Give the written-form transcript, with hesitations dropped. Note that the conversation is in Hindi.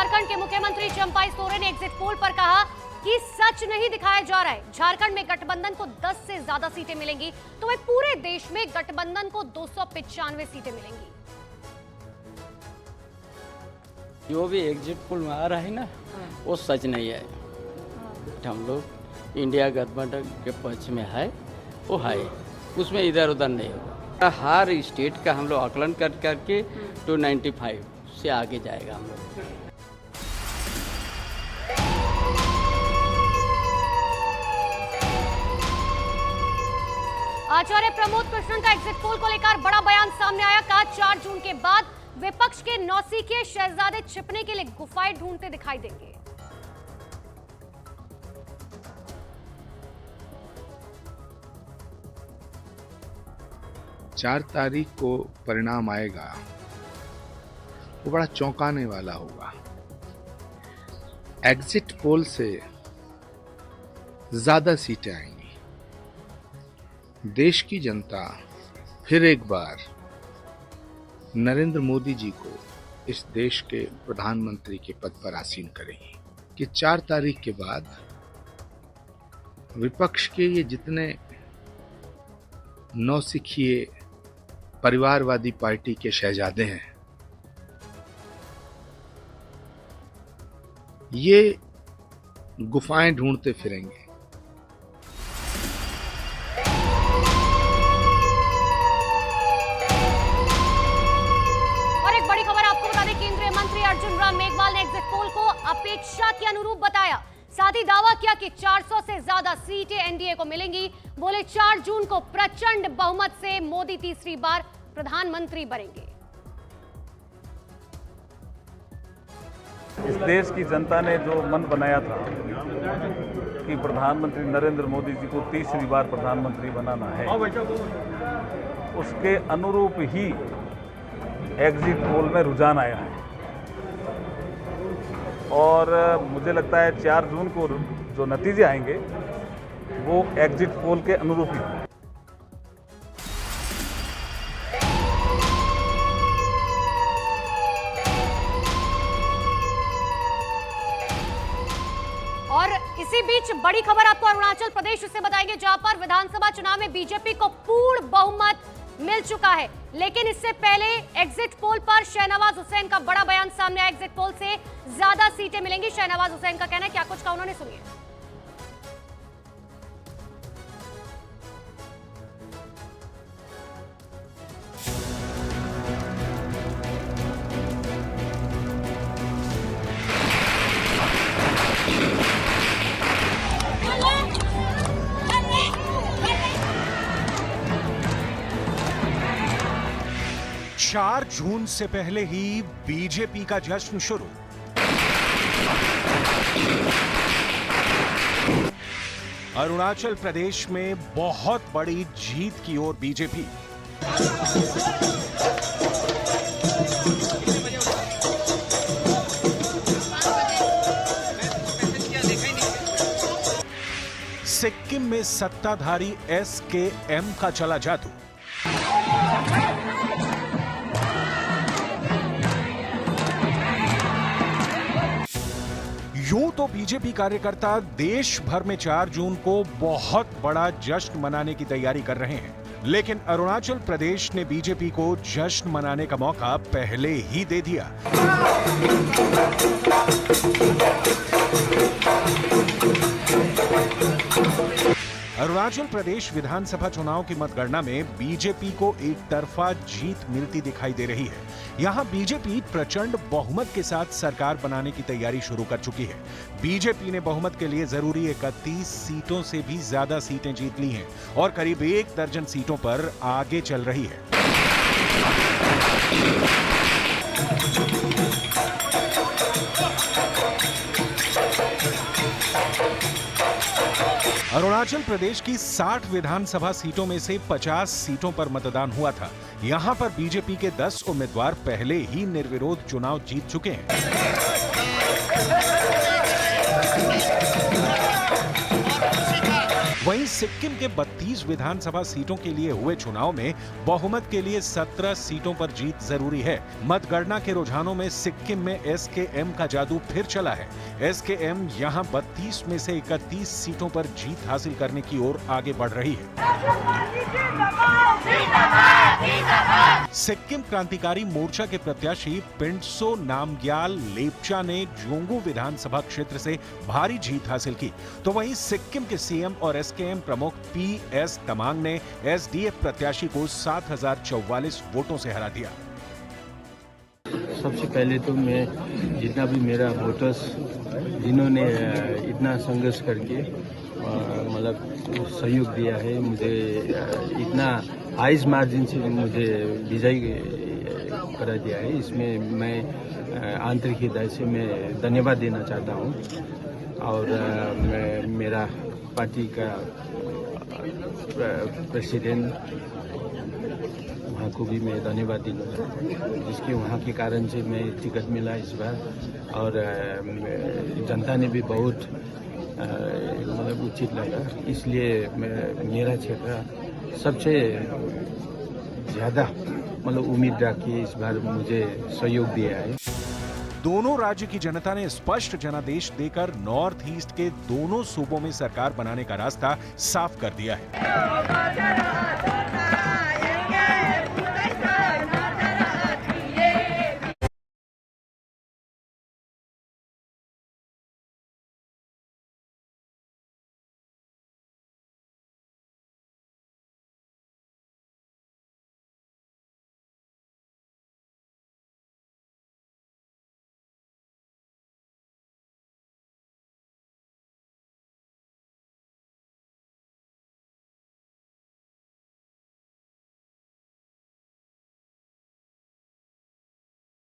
झारखंड के मुख्यमंत्री चंपाई सोरेन ने एग्जिट पोल पर कहा कि सच नहीं दिखाया जा रहा है। झारखंड में गठबंधन को 10 से ज्यादा सीटें मिलेंगी, तो वह पूरे देश में गठबंधन को 295 सीटें मिलेंगी। जो भी एग्जिट पोल में आ रहा है ना, वो सच नहीं है। हम लोग इंडिया गठबंधन के पक्ष में है, वो है, उसमें इधर उधर नहीं होगा। हर स्टेट का हम लोग आकलन कर करके 295 से आगे जाएगा हम लोग। आचार्य प्रमोद कृष्णन का एग्जिट पोल को लेकर बड़ा बयान सामने आया। कहा 4 जून के बाद विपक्ष के नौसिखिए शहजादे छिपने के लिए गुफाएं ढूंढते दिखाई देंगे। चार तारीख को परिणाम आएगा, वो बड़ा चौंकाने वाला होगा। एग्जिट पोल से ज्यादा सीटें आएंगी। देश की जनता फिर एक बार नरेंद्र मोदी जी को इस देश के प्रधानमंत्री के पद पर आसीन करेगी कि 4 तारीख के बाद विपक्ष के ये जितने नौसिखिए परिवारवादी पार्टी के शहजादे हैं, ये गुफाएं ढूंढते फिरेंगे। और एक बड़ी खबर आपको बता दें, केंद्रीय मंत्री अर्जुन राम मेघवाल ने एग्जिट पोल को अपेक्षा के अनुरूप बताया। साथ ही दावा किया कि 400 से ज्यादा सीटें एनडीए को मिलेंगी। बोले 4 जून को प्रचंड बहुमत से मोदी तीसरी बार प्रधानमंत्री बनेंगे। इस देश की जनता ने जो मन बनाया था कि प्रधानमंत्री नरेंद्र मोदी जी को तीसरी बार प्रधानमंत्री बनाना है, उसके अनुरूप ही एग्जिट पोल में रुझान आया है। और मुझे लगता है 4 जून को जो नतीजे आएंगे वो एग्जिट पोल के अनुरूप ही होंगे। और इसी बीच बड़ी खबर आपको अरुणाचल प्रदेश से बताएंगे, जहां पर विधानसभा चुनाव में बीजेपी को पूर्ण बहुमत मिल चुका है। लेकिन इससे पहले एग्जिट पोल पर शहनवाज हुसैन का बड़ा बयान सामने आया। एग्जिट पोल से ज्यादा सीटें मिलेंगी, शहनवाज हुसैन का कहना है। क्या कुछ कहा उन्होंने, सुनिए। चार जून से पहले ही बीजेपी का जश्न शुरू। अरुणाचल प्रदेश में बहुत बड़ी जीत की ओर बीजेपी। सिक्किम में सत्ताधारी एसकेएम का चला जादू। यूं तो बीजेपी कार्यकर्ता देश भर में 4 जून को बहुत बड़ा जश्न मनाने की तैयारी कर रहे हैं, लेकिन अरुणाचल प्रदेश ने बीजेपी को जश्न मनाने का मौका पहले ही दे दिया। अरुणाचल प्रदेश विधानसभा चुनाव की मतगणना में बीजेपी को एक तरफा जीत मिलती दिखाई दे रही है। यहां बीजेपी प्रचंड बहुमत के साथ सरकार बनाने की तैयारी शुरू कर चुकी है। बीजेपी ने बहुमत के लिए जरूरी 31 सीटों से भी ज्यादा सीटें जीत ली हैं और करीब 1 दर्जन सीटों पर आगे चल रही है। अरुणाचल प्रदेश की 60 विधानसभा सीटों में से 50 सीटों पर मतदान हुआ था। यहां पर बीजेपी के 10 उम्मीदवार पहले ही निर्विरोध चुनाव जीत चुके हैं। वहीं सिक्किम के 32 विधानसभा सीटों के लिए हुए चुनाव में बहुमत के लिए 17 सीटों पर जीत जरूरी है। मतगणना के रुझानों में सिक्किम में एसकेएम का जादू फिर चला है। एसकेएम यहां 32 में से 31 सीटों पर जीत हासिल करने की ओर आगे बढ़ रही है। सिक्किम क्रांतिकारी मोर्चा के प्रत्याशी पिंटसो नामग्याल लेप्चा ने जोंगू विधानसभा क्षेत्र से भारी जीत हासिल की, तो वहीं सिक्किम के सीएम और एसकेएम प्रमुख पीएस तमांग ने एसडीएफ प्रत्याशी को 7044 वोटों से हरा दिया। सबसे पहले तो मैं जितना भी मेरा वोटर्स जिन्होंने इतना संघर्ष करके मतलब सहयोग दिया है, मुझे इतना हाईएस्ट मार्जिन से मुझे विजयी करा दिया है, इसमें मैं आंतरिक हृदय से मैं धन्यवाद देना चाहता हूँ। और मेरा पार्टी का प्रेसिडेंट वहाँ को भी मैं धन्यवाद देना चाहता हूँ, जिसके वहाँ के कारण से मैं टिकट मिला इस बार। और जनता ने भी बहुत मतलब उचित लगा, इसलिए मेरा क्षेत्र सबसे ज़्यादा मतलब उम्मीद रख के इस बार मुझे सहयोग दिया है। दोनों राज्य की जनता ने स्पष्ट जनादेश देकर नॉर्थ ईस्ट के दोनों सूबों में सरकार बनाने का रास्ता साफ कर दिया है।